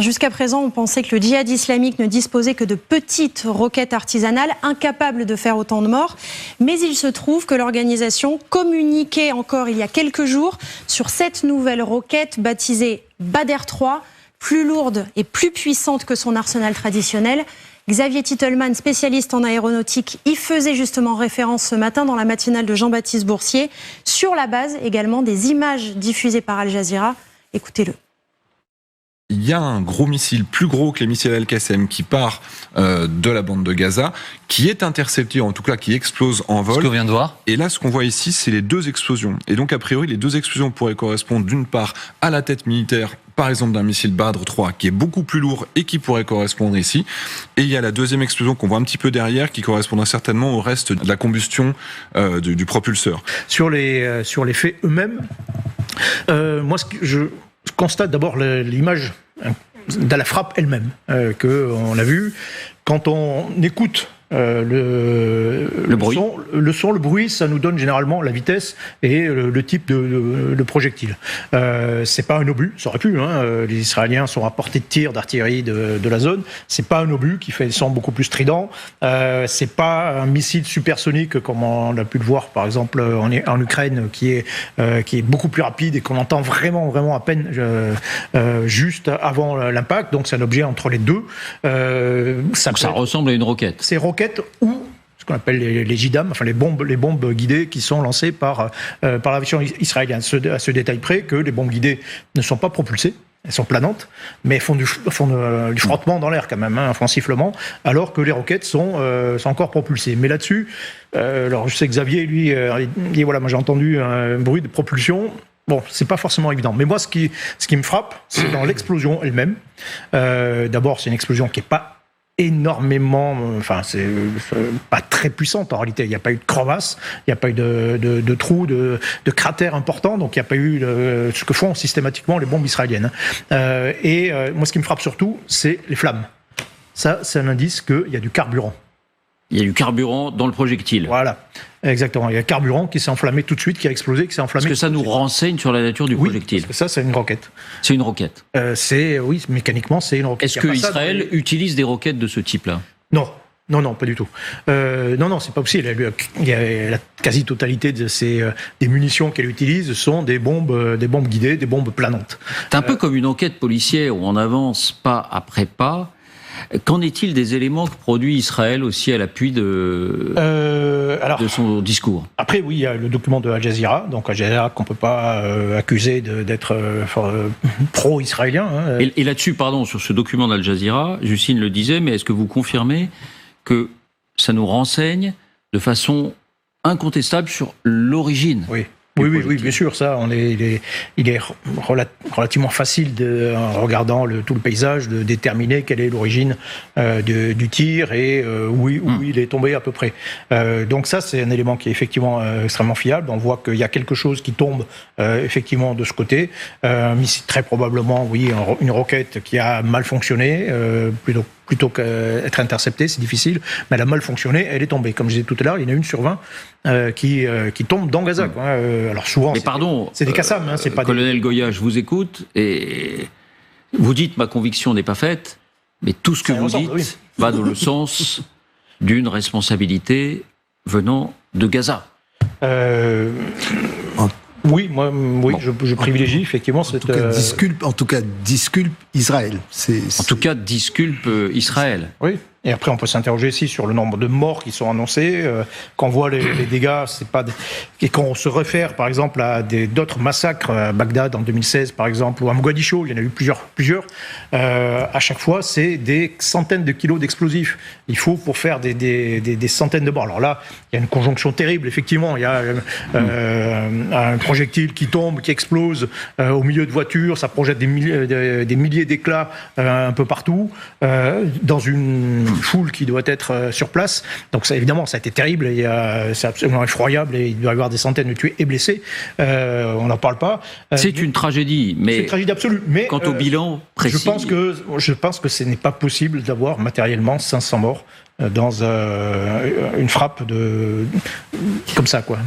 Jusqu'à présent, on pensait que le djihad islamique ne disposait que de petites roquettes artisanales, incapables de faire autant de morts. Mais il se trouve que l'organisation communiquait encore il y a quelques jours sur cette nouvelle roquette baptisée Badr 3, plus lourde et plus puissante que son arsenal traditionnel. Xavier Titelman, spécialiste en aéronautique, y faisait justement référence ce matin dans la matinale de Jean-Baptiste Boursier, sur la base également des images diffusées par Al Jazeera. Écoutez-le. Il y a un gros missile, plus gros que les missiles Al-Qassem, qui part de la bande de Gaza, qui est intercepté, en tout cas qui explose en vol. Ce qu'on vient de voir. Et là, ce qu'on voit ici, c'est les deux explosions. Et donc, a priori, les deux explosions pourraient correspondre d'une part à la tête militaire, par exemple d'un missile Badr 3, qui est beaucoup plus lourd et qui pourrait correspondre ici. Et il y a la deuxième explosion qu'on voit un petit peu derrière, qui correspondra certainement au reste de la combustion du propulseur. Sur les faits eux-mêmes, moi, je constate d'abord l'image de la frappe elle-même, qu'on a vue. Quand on écoute le bruit. Le bruit, ça nous donne généralement la vitesse et le type de projectile. C'est pas un obus, ça aurait pu. Les Israéliens sont à portée de tir d'artillerie de la zone. C'est pas un obus qui fait des sons beaucoup plus stridents. C'est pas un missile supersonique comme on a pu le voir par exemple en Ukraine, qui est beaucoup plus rapide et qu'on entend vraiment à peine juste avant l'impact. Donc c'est un objet entre les deux. Ça ressemble à une roquette. C'est roquette ou ce qu'on appelle les JDAM, enfin les bombes guidées qui sont lancées par l'aviation israélienne. À ce détail près que les bombes guidées ne sont pas propulsées, elles sont planantes, mais font du frottement dans l'air quand même, font un sifflement, alors que les roquettes sont encore propulsées. Mais là-dessus, alors je sais que Xavier, lui, il dit voilà, moi j'ai entendu un bruit de propulsion. Bon, c'est pas forcément évident. Mais moi, ce qui me frappe, c'est dans l'explosion elle-même. D'abord, c'est une explosion qui est pas énormément, enfin c'est pas très puissante en réalité. Il n'y a pas eu de crevasse, il n'y a pas eu de trous, de cratères importants, donc il n'y a pas eu ce que font systématiquement les bombes israéliennes. Moi, ce qui me frappe surtout, c'est les flammes. Ça, c'est un indice qu'il y a du carburant. Il y a du carburant dans le projectile. Voilà, exactement. Il y a le carburant qui s'est enflammé tout de suite, qui a explosé, qui s'est enflammé. Est-ce que ça nous renseigne sur la nature du projectile ? Parce que ça, c'est une roquette. C'est une roquette. Oui, mécaniquement, c'est une roquette. Est-ce que Israël utilise des roquettes de ce type-là ? Non. Non, pas du tout. Non, c'est pas possible. Il y a la quasi-totalité des munitions qu'elle utilise sont des bombes guidées, des bombes planantes. C'est un peu comme une enquête policière où on avance pas après pas. Qu'en est-il des éléments que produit Israël aussi à l'appui de son discours ? Après, oui, il y a le document de Al Jazeera, donc Al Jazeera qu'on ne peut pas accuser d'être pro-israélien. Et là-dessus, sur ce document d'Al Jazeera, Justine le disait, mais est-ce que vous confirmez que ça nous renseigne de façon incontestable sur l'origine ? Oui, bien sûr, ça, il est relativement facile, en regardant tout le paysage, de déterminer quelle est l'origine du tir et où il est tombé à peu près. Donc ça, c'est un élément qui est effectivement extrêmement fiable. On voit qu'il y a quelque chose qui tombe effectivement de ce côté. Très probablement, oui, une roquette qui a mal fonctionné, plutôt qu'être interceptée, c'est difficile, mais elle a mal fonctionné, elle est tombée. Comme je disais tout à l'heure, il y en a une sur 20 qui tombe dans Gaza. Alors souvent, c'est des Qassam. C'est pas Colonel Goya, je vous écoute, et vous dites ma conviction n'est pas faite, mais tout ce que vous dites va dans le sens d'une responsabilité venant de Gaza. Oui, je privilégie effectivement cette... En tout cas, disculpe Israël. En tout cas, disculpe Israël. Oui. Et après, on peut s'interroger aussi sur le nombre de morts qui sont annoncés. Quand on voit les dégâts, c'est pas et quand on se réfère, par exemple, à d'autres massacres à Bagdad en 2016, par exemple, ou à Mogadiscio, il y en a eu plusieurs. À chaque fois, c'est des centaines de kilos d'explosifs. Il faut pour faire des centaines de morts. Alors là, il y a une conjonction terrible. Effectivement, il y a un projectile qui tombe, qui explose au milieu de voitures. Ça projette des milliers d'éclats un peu partout dans une foule qui doit être sur place. Donc ça, évidemment, ça a été terrible, c'est absolument effroyable et il doit y avoir des centaines de tués et blessés. On n'en parle pas. C'est une tragédie, mais c'est une tragédie absolue. Mais quant au bilan précis, je pense que ce n'est pas possible d'avoir matériellement 500 morts dans une frappe comme ça, quoi.